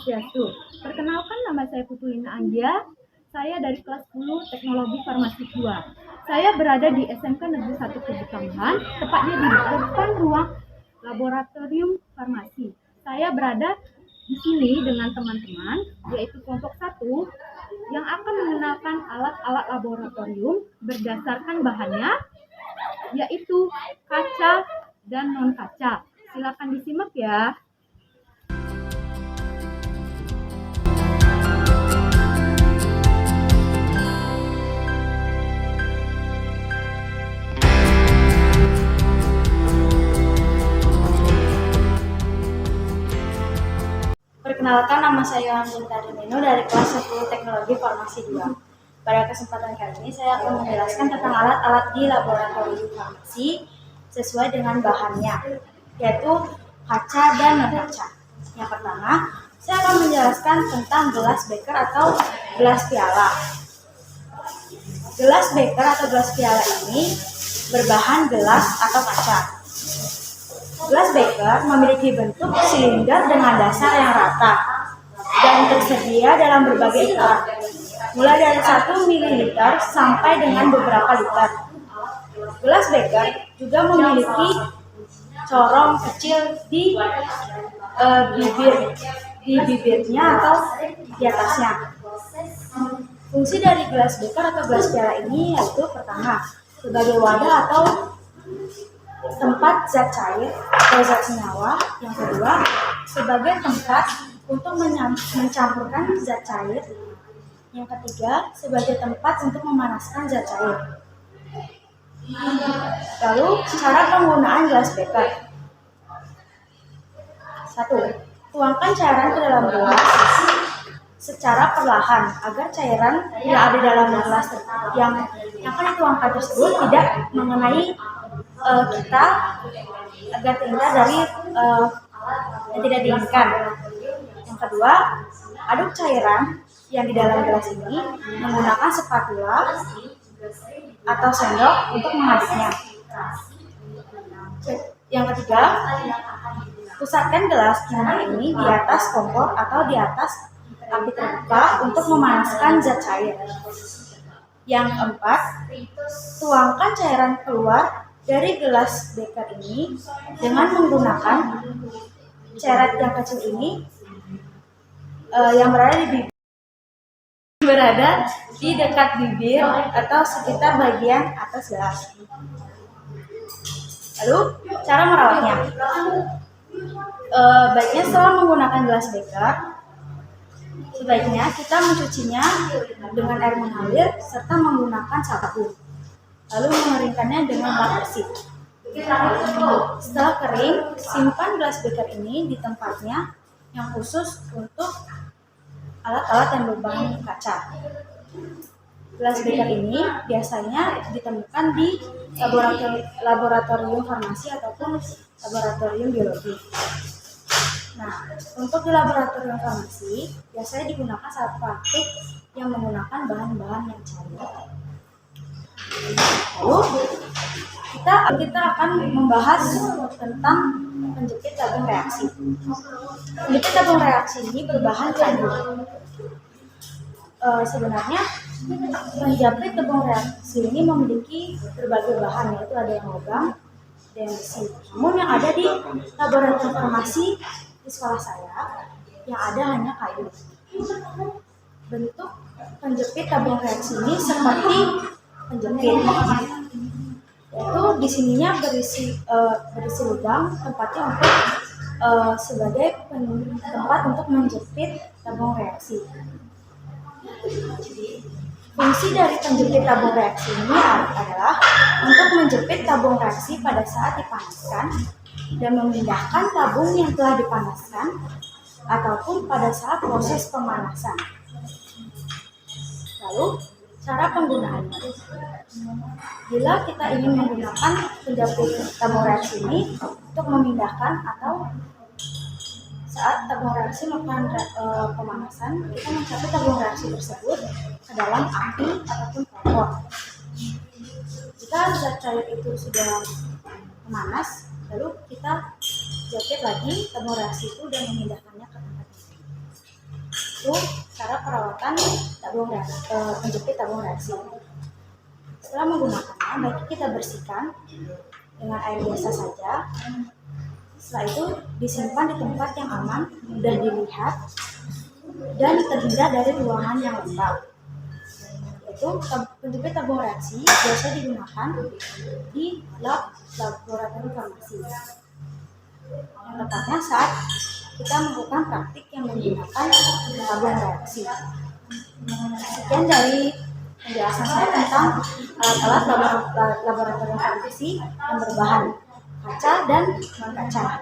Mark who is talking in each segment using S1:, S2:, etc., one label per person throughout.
S1: Swastiastu. Perkenalkan, nama saya Putulina Anggia. Saya dari kelas 10 Teknologi Farmasi 2. Saya berada di SMK Negeri 1 Kebukamhan, tepatnya di depan ruang laboratorium farmasi. Saya berada di sini dengan teman-teman, yaitu kelompok 1 yang akan mengenalkan alat-alat laboratorium berdasarkan bahannya, yaitu kaca dan non-kaca. Silakan disimak ya.
S2: Perkenalkan, nama saya Anggita Rimino dari kelas 10 Teknologi Farmasi 2. Pada kesempatan kali ini saya akan menjelaskan tentang alat-alat di laboratorium farmasi sesuai dengan bahannya, yaitu kaca dan non-kaca. Yang pertama, saya akan menjelaskan tentang gelas beker atau gelas piala. Gelas beker atau gelas piala ini berbahan gelas atau kaca. Gelas beker memiliki bentuk silinder dengan dasar yang rata dan tersedia dalam berbagai ukuran, mulai dari 1 ml sampai dengan beberapa liter. Gelas beker juga memiliki corong kecil di bibirnya atau di atasnya. Fungsi dari gelas beker atau gelas piala ini yaitu pertama, sebagai wadah atau tempat zat cair atau zat senyawa. Yang kedua, sebagai tempat untuk mencampurkan zat cair. Yang ketiga, sebagai tempat untuk memanaskan zat cair. Lalu, cara penggunaan gelas beker. 1. Tuangkan cairan ke dalam gelas secara perlahan agar cairan yang ada dalam gelas yang akan dituangkan tersebut tidak mengenai kita, agar terhindar dari yang tidak diinginkan. Yang kedua, aduk cairan yang di dalam gelas ini menggunakan spatula atau sendok untuk mengaduknya. Yang ketiga, pusatkan gelas kimia ini di atas kompor atau di atas api terbuka untuk memanaskan zat cair. Yang keempat, tuangkan cairan keluar dari gelas beker ini dengan menggunakan ceret yang kecil ini yang berada di dekat bibir atau sekitar bagian atas gelas. Lalu, cara merawatnya. Baiknya setelah menggunakan gelas beker, sebaiknya kita mencucinya dengan air mengalir serta menggunakan sabun. Lalu mengeringkannya dengan lap bersih. Setelah kering, simpan gelas beker ini di tempatnya yang khusus untuk alat-alat yang berbahan kaca. Gelas beker ini biasanya ditemukan di laboratorium farmasi ataupun laboratorium biologi. Nah, untuk di laboratorium farmasi biasanya digunakan saat praktik yang menggunakan bahan-bahan yang cair. Lalu kita akan membahas tentang penjepit tabung reaksi. Penjepit tabung reaksi ini berbahan kayu. Sebenarnya penjepit tabung reaksi ini memiliki berbagai bahan, yaitu ada yang logam, ada yang besi. Namun yang ada di laboratorium farmasi di sekolah saya yang ada hanya kayu. Bentuk penjepit tabung reaksi ini seperti penjepit, yaitu di sininya berisi lubang tempatnya untuk sebagai tempat untuk menjepit tabung reaksi. Fungsi dari penjepit tabung reaksi ini adalah untuk menjepit tabung reaksi pada saat dipanaskan dan memindahkan tabung yang telah dipanaskan ataupun pada saat proses pemanasan. Lalu, cara penggunaannya. Bila kita ingin menggunakan penjepit tabung reaksi ini untuk memindahkan atau saat tabung reaksi melakukan pemanasan, kita mencapai tabung reaksi tersebut ke dalam api ataupun kompor. Jika zat cair itu sudah memanas, lalu kita jepit lagi tabung reaksi itu dan memindahkannya ke tempat ini. Itu cara perawatan penjepit tabung reaksi. Setelah menggunakannya, baiknya kita bersihkan dengan air biasa saja. Setelah itu disimpan di tempat yang aman, mudah dilihat, dan terhindar dari ruangan yang lembab. Itu penjepit tabung reaksi biasa digunakan di laboratorium farmasi. Yang tepatnya saat kita melakukan praktik yang menggunakan tabung reaksi. Sekian dari penjelasan saya tentang alat-alat laboratorium farmasi yang berbahan kaca dan non kaca.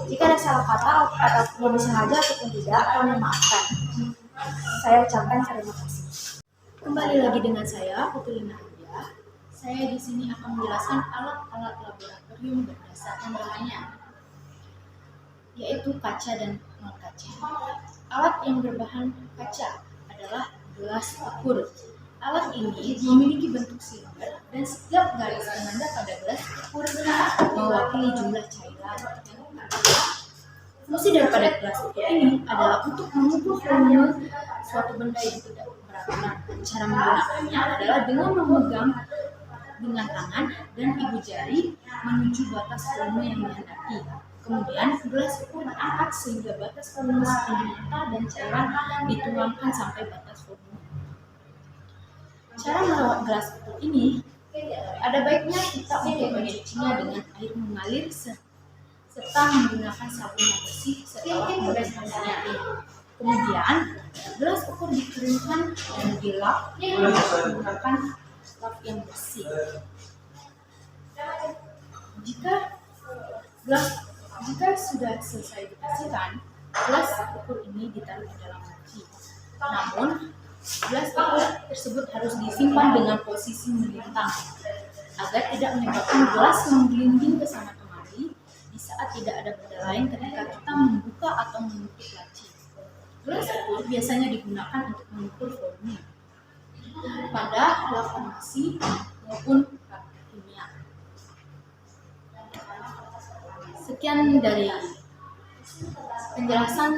S2: Jika ada salah kata atau disengaja ataupun tidak, mohon maafkan. Saya ucapkan terima kasih.
S3: Kembali lagi dengan saya, Putulina Arya. Saya di sini akan menjelaskan alat-alat laboratorium berdasarkan bahannya, yaitu kaca dan non kaca. Alat yang berbahan kaca adalah gelas ukur. Alat ini memiliki bentuk silinder dan setiap garis penanda pada gelas ukur mewakili jumlah cairan. Fungsi daripada gelas ukur ini adalah untuk mengukur volume suatu benda yang tidak beraturan. Cara menggunakannya adalah dengan memegang dengan tangan dan ibu jari menuju batas volume yang dihendaki. Kemudian gelas ukur diangkat sehingga batas volume setinggi mata dan cairan dituangkan sampai batas volume. Cara merawat gelas ukur ini ada baiknya kita untuk mencucinya dengan air mengalir serta menggunakan sabun yang bersih setelah membersihkannya. Kemudian gelas ukur dikeringkan dan dilap menggunakan lap yang bersih. Jika sudah selesai dibersihkan, gelas ukur ini ditaruh di dalam laci. Namun gelas ukur tersebut harus disimpan dengan posisi melintang agar tidak menyebabkan gelas menggelinding ke sana kemari di saat tidak ada benda lain ketika kita membuka atau menutup laci. Gelas ukur biasanya digunakan untuk mengukur volume pada lab farmasi maupun kimia. Sekian dari penjelasan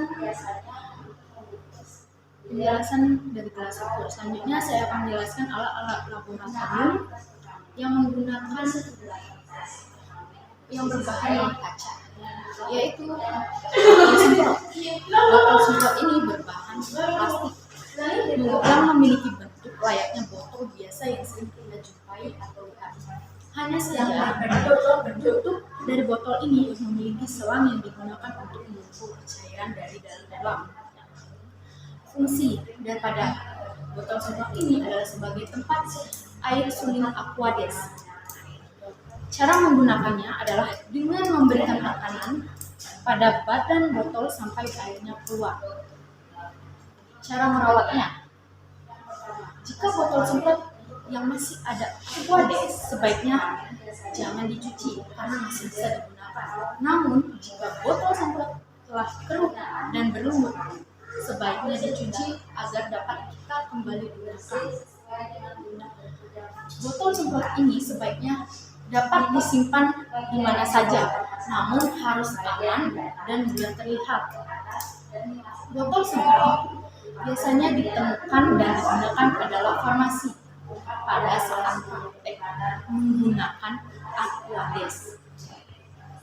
S3: dari gelas ukur. Selanjutnya saya akan menjelaskan alat-alat laboratorium yang menggunakan yang berbahan non kaca, yaitu botol semprot. Botol semprot ini berbahan plastik yang memiliki bentuk layaknya botol biasa yang sering kita jumpai atau lihat. Hanya saja bentuk dari botol ini memiliki selang yang digunakan untuk mengukur cairan dari dalam. Fungsi daripada botol semprot ini adalah sebagai tempat air suling Aquades. Cara menggunakannya adalah dengan memberikan tekanan pada badan botol sampai airnya keluar. Cara merawatnya, jika botol semprot yang masih ada Aquades, sebaiknya jangan dicuci karena masih bisa digunakan. Namun, jika botol semprot telah keruh dan berlumut, sebaiknya dicuci agar dapat kita kembali gunakan. Botol semprot ini sebaiknya dapat disimpan di mana saja, namun harus aman dan mudah terlihat. Botol semprot biasanya ditemukan dan digunakan pada lab farmasi pada saat praktek menggunakan Aquades.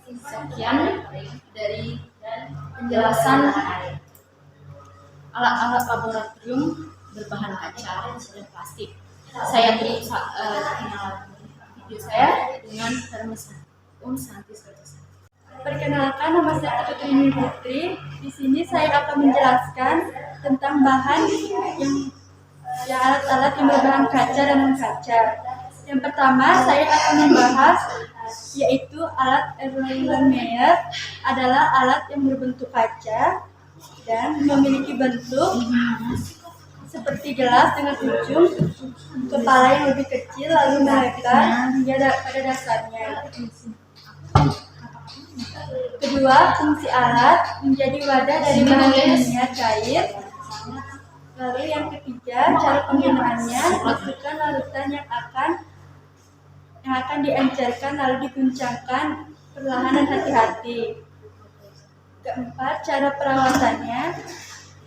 S3: Sekian dari penjelasan alat-alat laboratorium berbahan kaca dan plastik. Saya tutup video saya dengan Santi Santi.
S1: Perkenalkan, nama saya Putri Putri. Di sini saya akan menjelaskan tentang bahan yang alat-alat yang berbahan kaca dan non kaca. Yang pertama saya akan membahas yaitu alat Erlenmeyer adalah alat yang berbentuk kaca dan memiliki bentuk seperti gelas dengan ujung kepala yang lebih kecil lalu melebar hingga pada dasarnya. Kedua, fungsi alat menjadi wadah dari bahan kimia cair. Lalu yang ketiga, cara penggunaannya, masukkan larutan yang akan diencerkan lalu diguncangkan perlahan dan hati-hati. Keempat, cara perawatannya,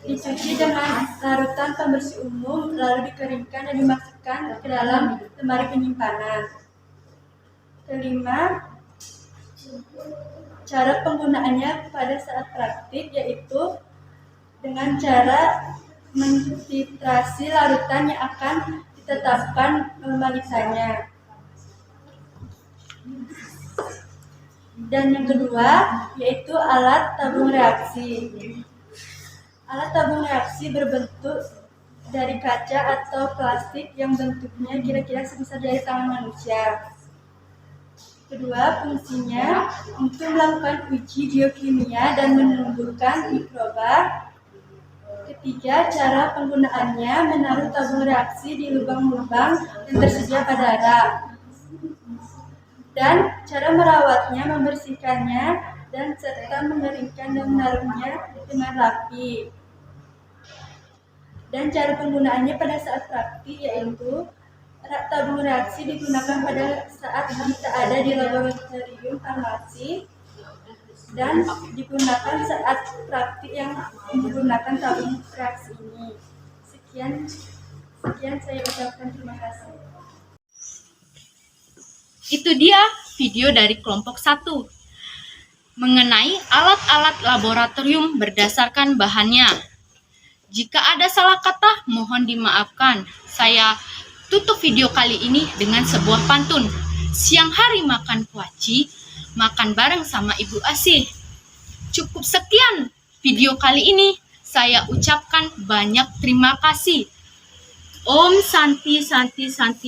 S4: Dicuci dengan larutan pembersih umum, lalu dikeringkan dan dimasukkan ke dalam lemari penyimpanan. Kelima, cara penggunaannya pada saat praktik yaitu dengan cara mentitrasi larutan yang akan ditetapkan normalisanya. Dan yang kedua yaitu alat tabung reaksi. Alat tabung reaksi berbentuk dari kaca atau plastik yang bentuknya kira-kira sebesar jari tangan manusia. Kedua, fungsinya untuk melakukan uji biokimia dan menumbuhkan mikroba. Ketiga, cara penggunaannya menaruh tabung reaksi di lubang-lubang yang tersedia pada rak. Dan cara merawatnya, membersihkannya, dan serta mengeringkan dan menaruhnya dengan rapi. Dan cara penggunaannya pada saat praktik yaitu tabung reaksi digunakan pada saat kita ada di laboratorium farmasi dan digunakan saat praktik yang menggunakan tabung reaksi ini. Sekian saya ucapkan terima kasih.
S3: Itu dia video dari kelompok 1 mengenai alat-alat laboratorium berdasarkan bahannya. Jika ada salah kata, mohon dimaafkan. Saya tutup video kali ini dengan sebuah pantun. Siang hari makan kuaci, makan bareng sama Ibu Asih. Cukup sekian video kali ini. Saya ucapkan banyak terima kasih. Om Santi Santi Santi.